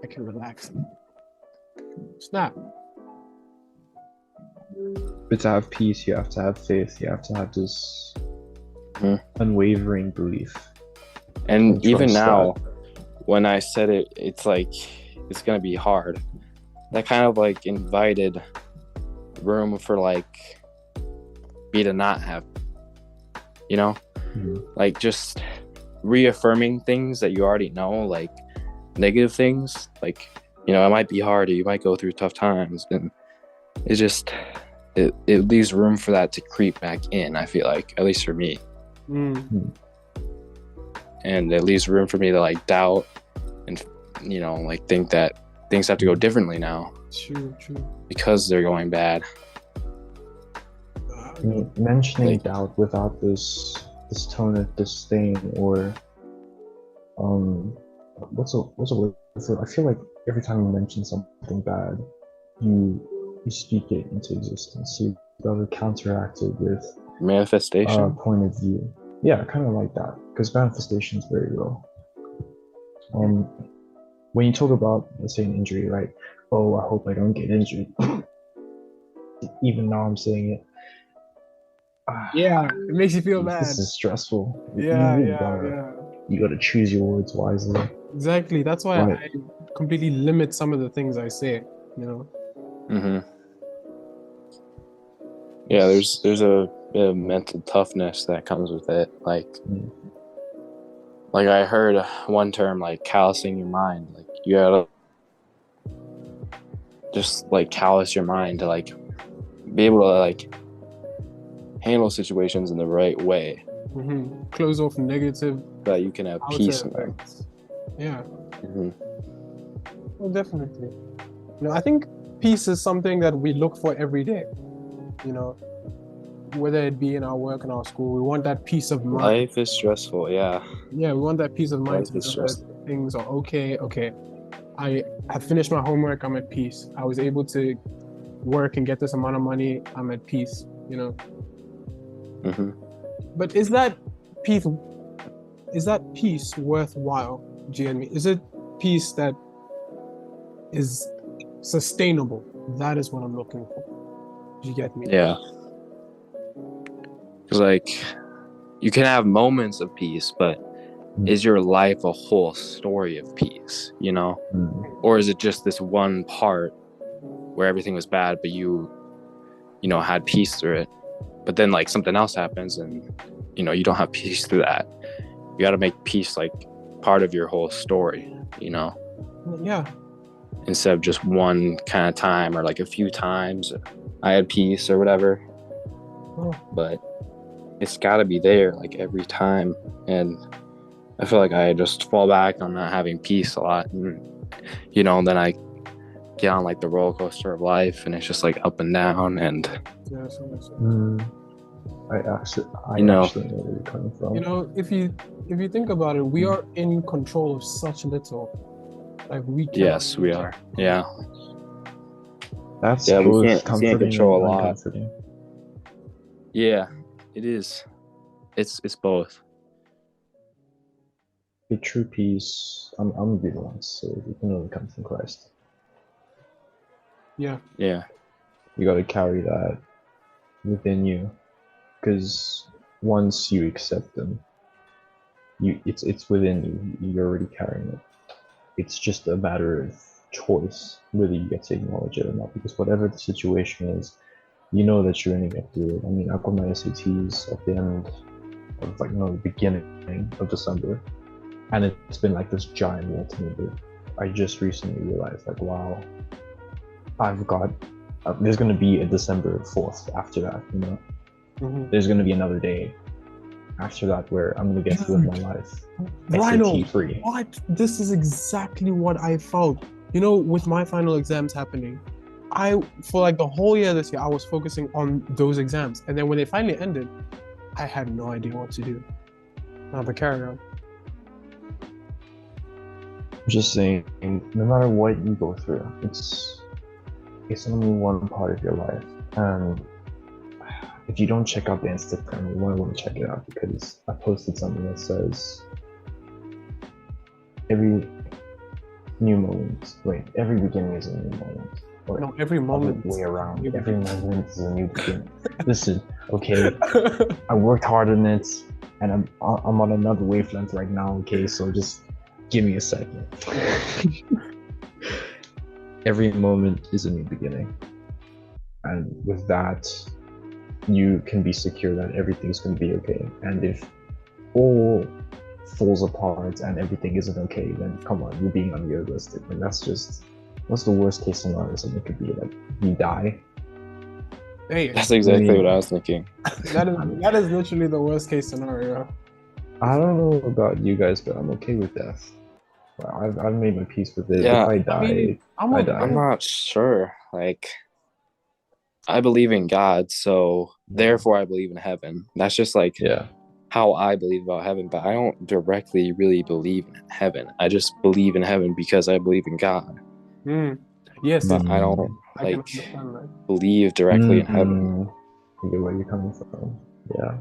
I can relax. Snap. But to have peace, you have to have faith. You have to have this unwavering belief. And even now, when I said it, it's like it's gonna be hard. That kind of like invited room for like me to not have, like just reaffirming things that you already know, like negative things, like it might be hard, or you might go through tough times, and it just it leaves room for that to creep back in. I feel like, at least for me. And it leaves room for me to like doubt and like think that things have to go differently now. True. Because they're going bad. Mentioning doubt without this tone of disdain or what's a word for it? I feel like every time you mention something bad, you speak it into existence. You gotta counteract it with manifestation point of view. Yeah, kind of like that, because manifestation is very real. When you talk about, let's say, an injury, right? Oh, I hope I don't get injured. Even now I'm saying it. Yeah, it makes you feel bad. This is stressful. Yeah. You gotta choose your words wisely. Exactly. That's why I completely limit some of the things I say. Yeah, there's a bit of mental toughness that comes with it. Like I heard one term, like callousing your mind. Like you gotta just like callous your mind to like be able to like handle situations in the right way Close off negative that you can have outer peace in them. effects. Yeah, Mm-hmm. well, definitely. You know, I think peace is something that we look for every day. You know, whether it be in our work and our school, we want that peace of mind. Life is stressful, yeah. Yeah, we want that peace of mind Life to is know that stressful. things are okay. Okay, I have finished my homework. I'm at peace. I was able to work and get this amount of money. I'm at peace. You know, Mm-hmm. but is that peace? Is that peace worthwhile? GNMe? Is it peace that is sustainable? That is what I'm looking for. Do you get me? Yeah. Because like you can have moments of peace, but is your life a whole story of peace, you know? Or is it just this one part where everything was bad, but you know, had peace through it? But then like something else happens and, you know, you don't have peace through that. You got to make peace like part of your whole story, you know? Yeah. Instead of just one kind of time or like a few times I had peace or whatever. Oh. But it's got to be there like every time. And I feel like I just fall back on not having peace a lot. And, you know, then I get on like the roller coaster of life and it's just like up and down. And, Yeah, so. I actually You know. know where you're coming from. You know, if you think about it, we are in control of such little. Like we can. yes, we are. Yeah. That's Yeah, we both can't comforting control and a lot. uncomforting. Yeah, it is. It's both. The true peace, I'm gonna be the one, so you can only come from Christ. Yeah. Yeah. You got to carry that within you, because once you accept them, it's within you. You're already carrying it. It's just a matter of choice whether you get to acknowledge it or not. Because whatever the situation is, you know that you're gonna get through it. I mean, I got my SATs at the end of like the beginning of December, and it's been like this giant wall to me. But I just recently realized, like, wow, I've got. There's gonna be a December 4th after that, you know. There's gonna be another day after that where I'm gonna get to live my life Rhino, SAT free. what? This is exactly what I felt. You know, with my final exams happening, for like the whole year this year, I was focusing on those exams, and then when they finally ended, I had no idea what to do. Now, but carry on. I'm just saying, no matter what you go through, it's only one part of your life, and if you don't check out the Instagram, you want to check it out, because I posted something that says every beginning is a new moment. Or No, every moment. way around. Every moment is a new beginning. Listen, okay, I worked hard on it, and I'm on another wavelength right now. Okay, so just give me a second. Every moment is a new beginning, and with that, you can be secure that everything's going to be okay. And if all falls apart and everything isn't okay, then come on, you're being unrealistic. And that's just, what's the worst case scenario something could be? Like, you die. Hey, That's exactly what I was thinking. that is literally the worst case scenario. I don't know about you guys, but I'm okay with death. I've made my peace with it. Yeah, If I die, I die. I'm not sure. Like, I believe in God, so therefore I believe in heaven. That's just like Yeah. how I believe about heaven, but I don't directly really believe in heaven. I just believe in heaven because I believe in God. Yes, But I don't I can like understand that. believe directly in heaven. I get where you're coming from. Yeah.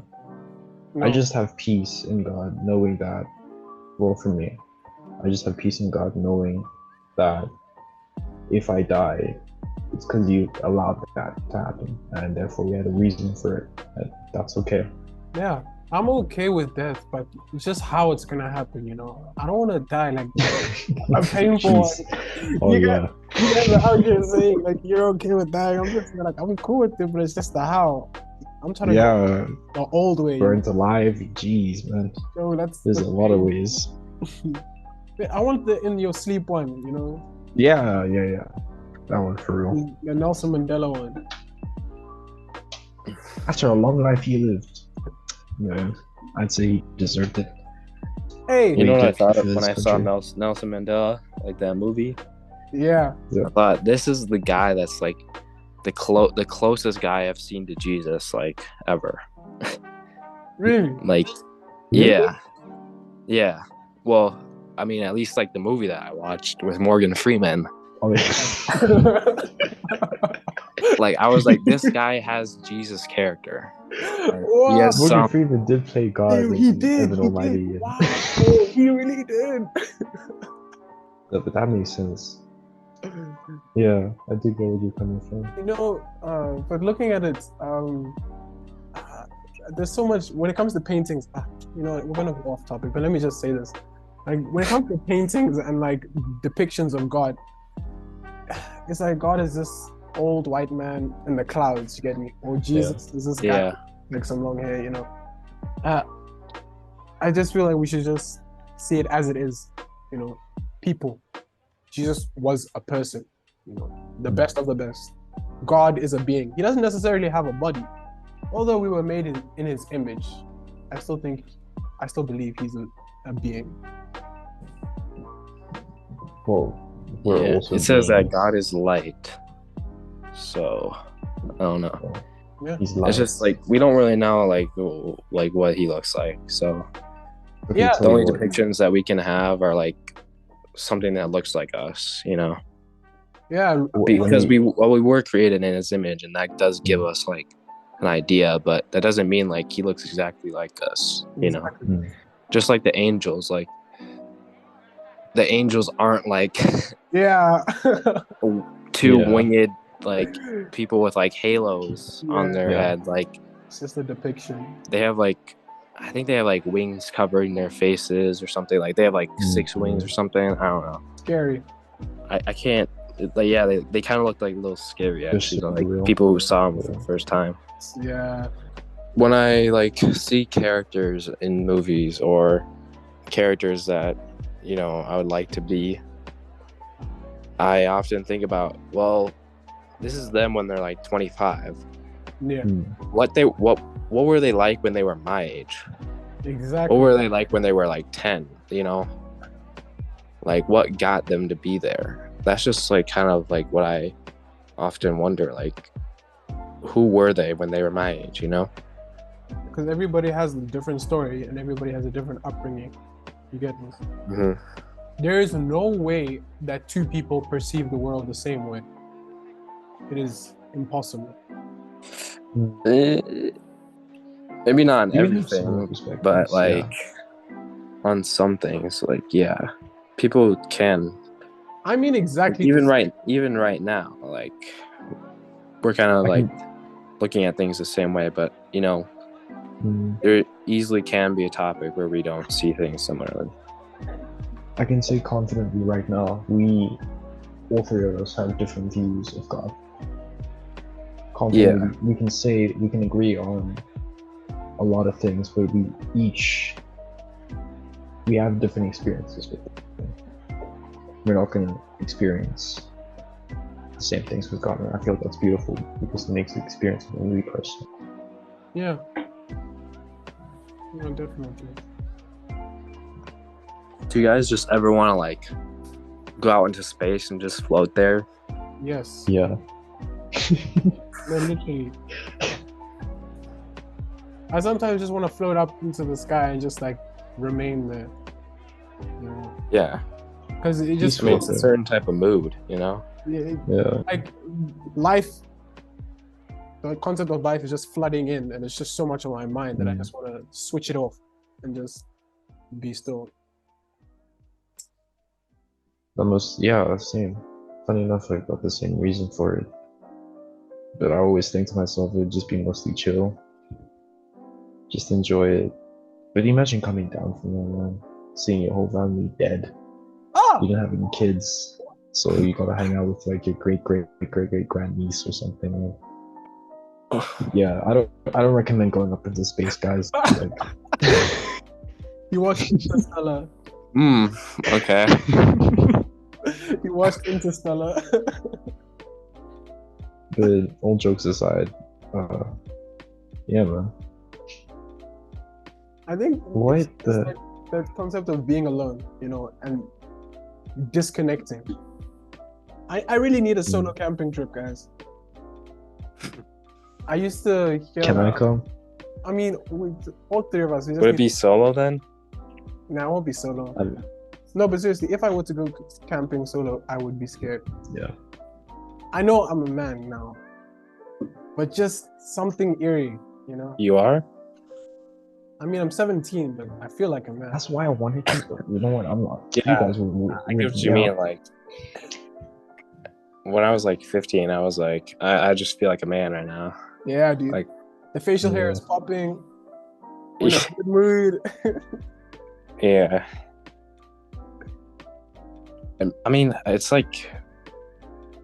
No, I just have peace in God, knowing that, well, for me, I just have peace in God, knowing that if I die, it's because you allowed that to happen, and therefore you had a reason for it, and that's okay. yeah, I'm okay with death, but it's just how it's gonna happen, you know. I don't want to die like a painful. Jeez. Oh you yeah. guys are out here saying like you're okay with dying. I'm just like I'm cool with it, but it's just the how. I'm trying to go the old way. Burnt alive. Jeez, man. So There's a lot of ways. I want the in your sleep one, you know. Yeah. That one for real. The Nelson Mandela one. After a long life he lived, I'd say he deserved it. Hey, You know what I did thought for of when this I saw country. Nelson Mandela, like that movie? yeah. I thought this is the guy that's like the closest guy I've seen to Jesus like ever. Really? Like, Really? yeah. Well, I mean, at least like the movie that I watched with Morgan Freeman. Oh, yeah. Like, I was like, this guy has Jesus character. Wow. He has Morgan some. Freeman did play God. He in did. Evan He Almighty. did. Wow. Oh, he really did. But that makes sense. Yeah, I do get where you're coming from. You know, but looking at it, there's so much when it comes to paintings. You know, we're gonna go off topic, but let me just say this: like when it comes to paintings and like depictions of God, it's like God is this old white man in the clouds. You get me? Or Jesus is this guy Yeah. with, like some long hair. You know, I just feel like we should just see it as it is. You know, people. Jesus was a person. You know, the best of the best. God is a being. He doesn't necessarily have a body. Although we were made in his image, I still believe he's a being. Well, we're Yeah. also It says that beings. God is light. So, I don't know. Yeah. He's It's light. just like we don't really know like what he looks like. So Okay, Yeah. tell the me only what- depictions that we can have are like something that looks like us, you know, Yeah. when because he- we were created in his image, and that does give us like an idea, but that doesn't mean like he looks exactly like us, you know. Mm. Just like the angels, like the angels aren't like Yeah. two Yeah. winged like people with like halos on Yeah. their Yeah. head. Like It's just a depiction. they have like, I think they have like wings covering their faces or something. Like they have like 6 wings or something. I don't know. Scary. I can't. Like, yeah, they kind of looked like a little scary actually. so Like real. people who saw them for the first time. Yeah. When I like see characters in movies or characters that, you know, I would like to be, I often think about, well, this is them when they're like 25. Yeah. Mm. What were they like when they were my age? Exactly. What were they like when they were like 10, you know? Like what got them to be there? That's just like kind of like what I often wonder, like who were they when they were my age, you know? Because everybody has a different story and everybody has a different upbringing. You get me? Mm-hmm. There is no way that two people perceive the world the same way. It is impossible. Maybe not on You can have some everything, perspectives, but yeah. like on some things, like yeah, people can. I mean, exactly. Even right now, like we're kind of I like can- looking at things the same way, but you know, Mm. there easily can be a topic where we don't see things similarly. I can say confidently right now, all three of us have different views of God. Confidently, we can agree on a lot of things, but we have different experiences with it. We're not going to experience the same things with God, and I feel like that's beautiful because it makes the experience really personal. Yeah. Yeah, definitely. Do you guys just ever want to like go out into space and just float there? Yes. Yeah. No, literally. I sometimes just want to float up into the sky and just like remain there. You know? Yeah, Because it just I mean Peaceful. it's a certain type of mood, you know. Yeah. like life, the concept of life is just flooding in, and it's just so much on my mind that I just want to switch it off and just be still. Same. Funny enough, I've got the same reason for it. But I always think to myself, it would just be mostly chill. Just enjoy it. But imagine coming down from there, man. Seeing your whole family dead. Ah! You don't have any kids. So you gotta hang out with like your great grandniece or something. Yeah, I don't recommend going up into space, guys. Like, You watched Interstellar. Okay. You watched Interstellar. But all jokes aside, yeah, man. I think What it's the? like the concept of being alone, and disconnecting. I really need a solo camping trip, guys. I used to hear. Can I come? I mean, with all three of us, we just Would it need be solo then? Nah, I won't be solo. I- No, but seriously, if I were to go camping solo, I would be scared. Yeah. I know I'm a man now, but just something eerie. You are? I mean, I'm 17, but I feel like a man. That's why I wanted to. You know what? I'm not. Yeah, You guys will. I get what you mean. Like when I was like 15, I was like, I just feel like a man right now. Yeah, dude. Like, the facial hair Yeah. is popping. We're in a good mood. yeah. I mean, it's like,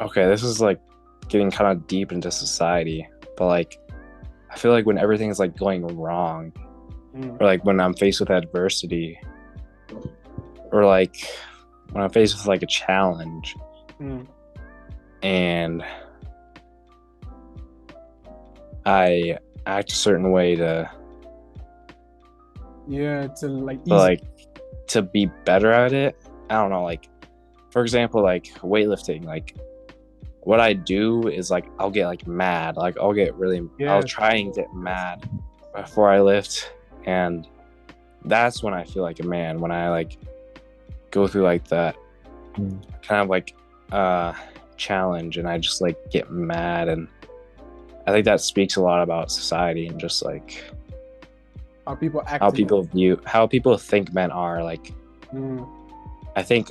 okay, this is like getting kind of deep into society, but like, I feel like when everything's like going wrong, Mm. or like when I'm faced with adversity, or like when I'm faced with like a challenge, Mm. and I act a certain way to Yeah, to like ease. like to be better at it. I don't know, like for example, like weightlifting, like what I do is like I'll get like mad, like I'll get really I'll try and get mad before I lift, and that's when I feel like a man, when I like go through like that Mm. kind of like challenge and I just like get mad, and I think that speaks a lot about society and just like how people act. how people think men are. Like Mm. I think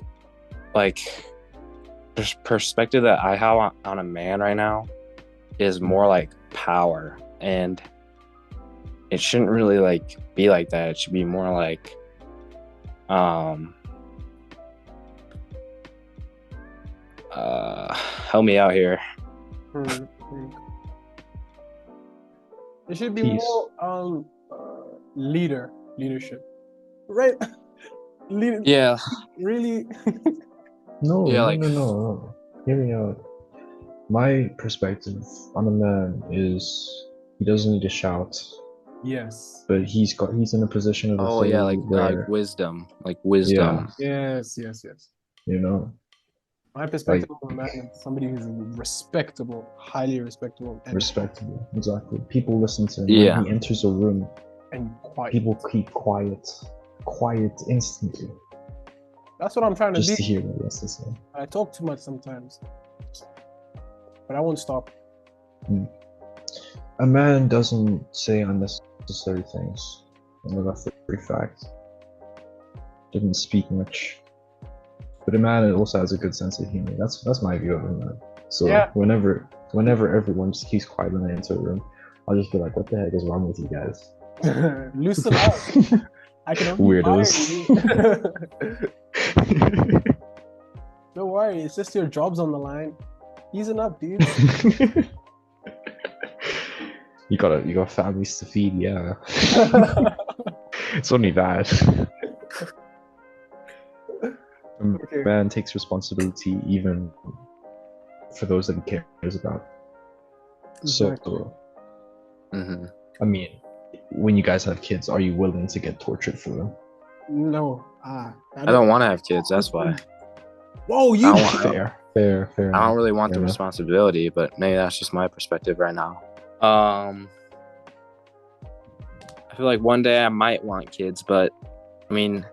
like perspective that I have on a man right now is more like power, and it shouldn't really like be like that. It should be more like help me out here. Mm. Mm. It should be Peace. more leadership, right? Yeah. Really. No, Yeah, no, like- no. Hear me out. My perspective on a man is he doesn't need to shout, Yes. but he's in a position of Oh authority yeah, like where wisdom, like wisdom. Yes. you know, My perspective of a man is somebody who's respectable, highly respectable, and respectable. Exactly. People listen to him Yeah. when he enters a room. quiet. People keep quiet instantly, That's what I'm trying to just be. to hear what he has to say. I talk too much sometimes, but I won't stop. A man doesn't say unnecessary things, and that's the very fact. Doesn't speak much, but a man also has a good sense of humor. That's my view of a man. So Yeah. whenever everyone just keeps quiet when they enter a room, I'll just be like, "What the heck is wrong with you guys?" Loosen up. I can only Weirdos. fire you. Don't worry, it's just your job's on the line. Easing up, dude. you got families to feed, yeah. It's only that. Okay. A man takes responsibility even for those that he cares about. Exactly. So, Mm-hmm. I mean, when you guys have kids, are you willing to get tortured for them? No. I don't want to have kids. That's why. Whoa, you. I want- Fair. I don't really want Fair the enough. responsibility, but maybe that's just my perspective right now. I feel like one day I might want kids, but I mean,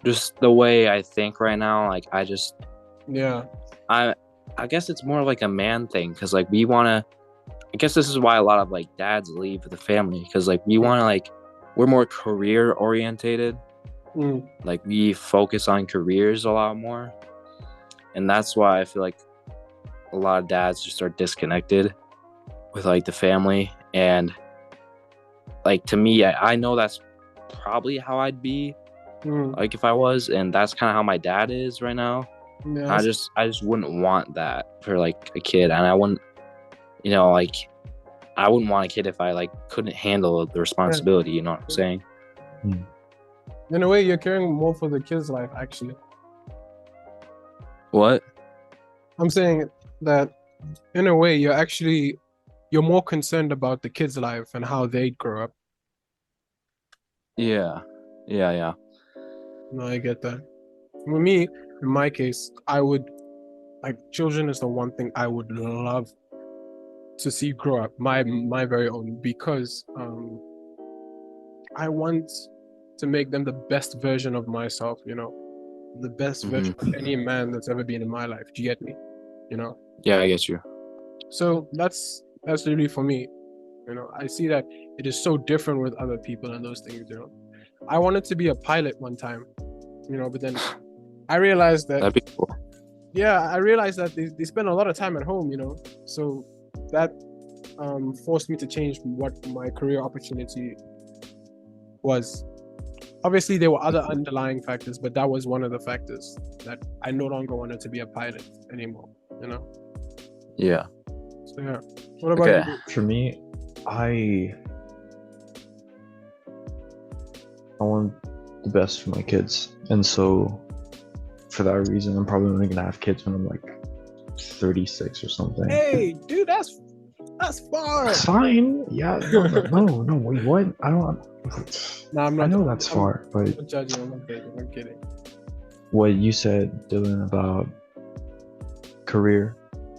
just the way I think right now, like I guess it's more like a man thing, because like we want to. I guess this is why a lot of like dads leave the family, because like we want to like we're more career orientated. Mm. Like we focus on careers a lot more, and that's why I feel like a lot of dads just are disconnected with like the family. And like to me, I know that's probably how I'd be Mm. like if I was, and that's kind of how my dad is right now. Yeah, I just wouldn't want that for like a kid, and I wouldn't, like I wouldn't want a kid if I like couldn't handle the responsibility. You know what I'm saying? in a way, you're caring more for the kid's life, actually. What? I'm saying that in a way, you're more concerned about the kid's life and how they grow up. Yeah. Yeah. No, I get that. For me, in my case, I would like children is the one thing I would love to see grow up, my very own, because I want to make them the best version of myself, the best version of any man that's ever been in my life. Do you get me? Yeah, I get you. So that's really for me. I see that it is so different with other people and those things. I wanted to be a pilot one time, but then I realized that That'd be cool. I realized that they spend a lot of time at home, so that forced me to change what my career opportunity was. Obviously, there were other underlying factors, but that was one of the factors that I no longer wanted to be a pilot anymore, Yeah. So, yeah. What about Okay. you? For me, I want the best for my kids, and so for that reason, I'm probably only gonna have kids when I'm like 36 or something. Hey, dude, that's far. It's fine. Yeah. No. Wait, what? I don't. No, I'm not. I know that's far, but I'm not judging. I'm kidding. what you said, Dylan, about career,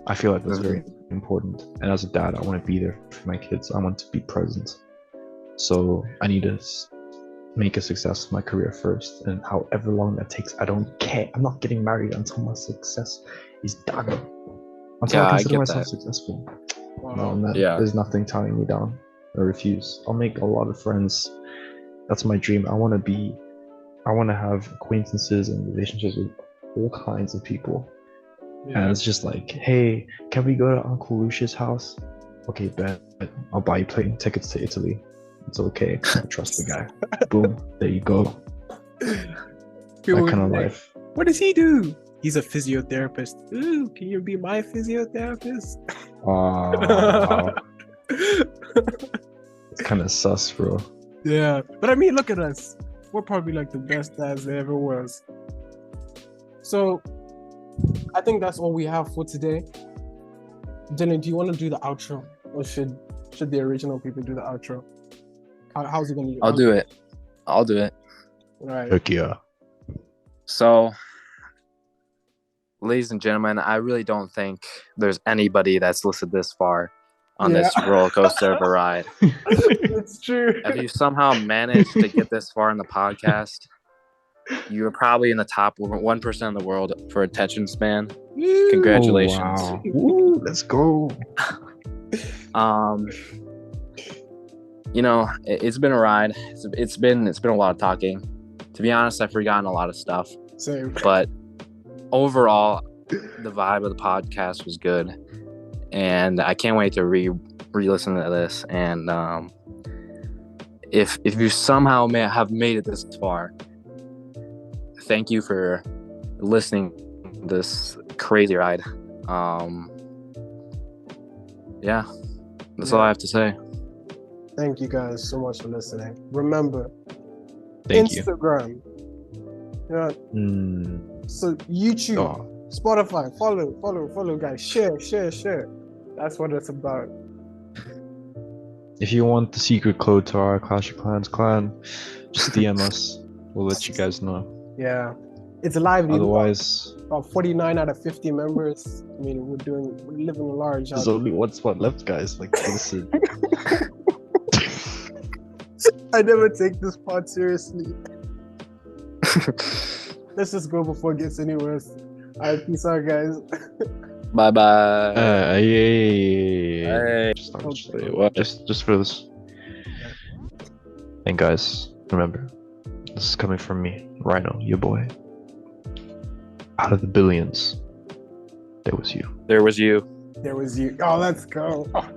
I feel like that's very important. And as a dad, I want to be there for my kids. I want to be present. So I need to make a success of my career first, and however long that takes, I don't care. I'm not getting married until my success is done. Until Yeah, I I consider get myself that. successful. Wow. No, man, Yeah. there's nothing tying me down. I refuse. I'll make a lot of friends. That's my dream. I want to have acquaintances and relationships with all kinds of people. And Yeah. it's just like, hey, can we go to Uncle Lucia's house? Okay, bet. I'll buy you plane tickets to Italy. It's okay. I trust the guy. Boom. There you go. People That kind would of be like, life. what does he do? He's a physiotherapist. Ooh, can you be my physiotherapist? Wow. It's kind of sus, bro. Yeah, but I mean, look at us. We're probably like the best dads there ever was. So, I think that's all we have for today. Dylan, do you want to do the outro, or should the original people do the outro? How's it gonna? I'll do it. All right. Heck yeah. So, ladies and gentlemen, I really don't think there's anybody that's listened this far on this roller coaster of a ride. It's true. If you somehow managed to get this far in the podcast, you're probably in the top 1% of the world for attention span. Congratulations. Oh, wow. Woo, let's go. It's been a ride. It's been a lot of talking. To be honest, I've forgotten a lot of stuff. Same. But overall, the vibe of the podcast was good, and I can't wait to re-listen to this. And if you somehow may have made it this far, thank you for listening to this crazy ride. Yeah, that's all I have to say. Thank you guys so much for listening. Remember, Thank you. Instagram. Yeah. So YouTube, Spotify, follow, guys. Share. That's what it's about. If you want the secret code to our Clash of Clans clan, just DM us. We'll let you guys know. Yeah. It's live. dude. Otherwise, About 49 out of 50 members. I mean, we're living large. there's only one spot left, guys. Like, listen. I never take this part seriously. Let's just go before it gets any worse. All right, peace out, guys. Bye. Hey. What? Just for this. And guys, remember, this is coming from me, Rhino, your boy. Out of the billions, there was you. There was you. There was you. Oh, let's go. Oh.